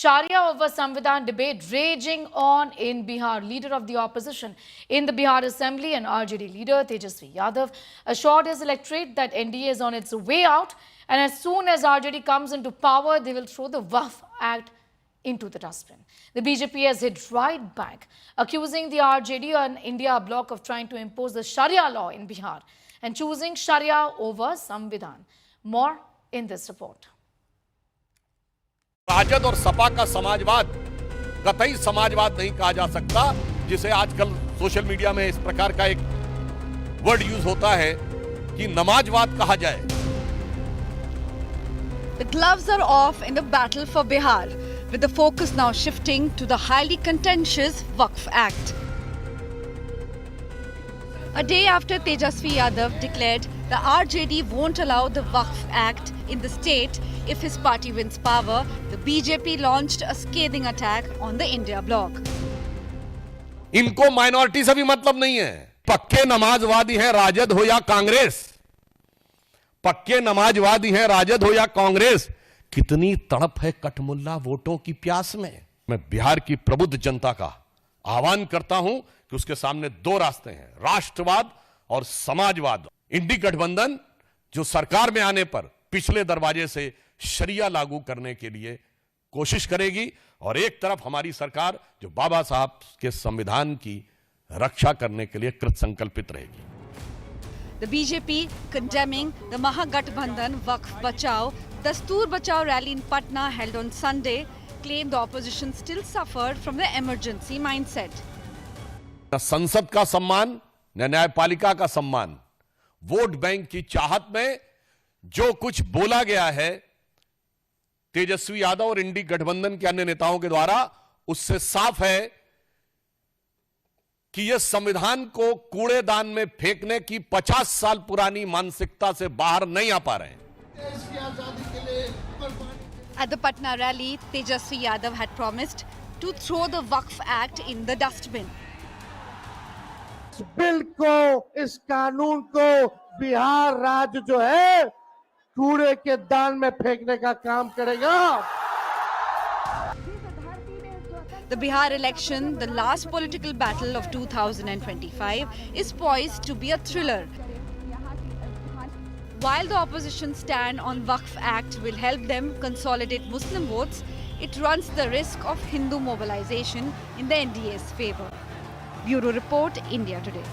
Sharia over Samvidhan debate raging on in Bihar. Leader of the opposition in the Bihar Assembly and RJD leader Tejasvi Yadav assured his electorate that NDA is on its way out, and as soon as RJD comes into power, they will throw the Waqf Act into the dustbin. The BJP has hit right back, accusing the RJD and India bloc of trying to impose the Sharia law in Bihar and choosing Sharia over Samvidhan. More in this report. Rajad और सपा का समाजवाद कतई समाजवाद नहीं कहा जा सकता, जिसे आजकल सोशल मीडिया में इस प्रकार का एक वर्ड यूज होता है कि नमाजवाद कहा जाए. The gloves are off in the battle for Bihar, with the focus now shifting to the highly contentious Waqf Act. A day after Tejasvi Yadav declared the RJD won't allow the Waqf Act in the state if his party wins power, the BJP launched a scathing attack on the India bloc. इनको minority से भी मतलब नहीं है. पक्के नमाजवादी हैं राजद हो या कांग्रेस, पक्के नमाजवादी हैं राजद हो या कांग्रेस. कितनी तड़प है कठमुल्ला वोटों की प्यास में. मैं बिहार की प्रबुद्ध जनता का आह्वान करता हूं कि उसके सामने दो रास्ते हैं, राष्ट्रवाद और समाजवाद. इंडी गठबंधन जो सरकार में आने पर पिछले दरवाजे से शरिया लागू करने के लिए कोशिश करेगी, और एक तरफ हमारी सरकार जो बाबा साहब के संविधान की रक्षा करने के लिए कृत संकल्पित रहेगी. The BJP condemning the Mahagathbandhan Waqf Bachao, Dastur Bachao rally in Patna held on Sunday claimed the opposition still suffered from the emergency mindset. न संसद का सम्मान न न्यायपालिका का सम्मान. वोट बैंक की चाहत में जो कुछ बोला गया है तेजस्वी यादव और इंडी गठबंधन के अन्य नेताओं के द्वारा, उससे साफ है कि यह संविधान को कूड़ेदान में फेंकने की 50 साल पुरानी मानसिकता से बाहर नहीं आ पा रहे हैं. At the Patna rally, Tejasvi Yadav had promised to throw the Waqf Act in the dustbin. इस बिल को, इस कानून को बिहार राज्य जो है कूड़े के दान में फेंकने का काम करेगा. The Bihar election, the last political battle of 2025, is poised to be a thriller. While the opposition stand on Waqf Act will help them consolidate Muslim votes, it runs the risk of Hindu mobilization in the NDA's favor. Bureau Report, India Today.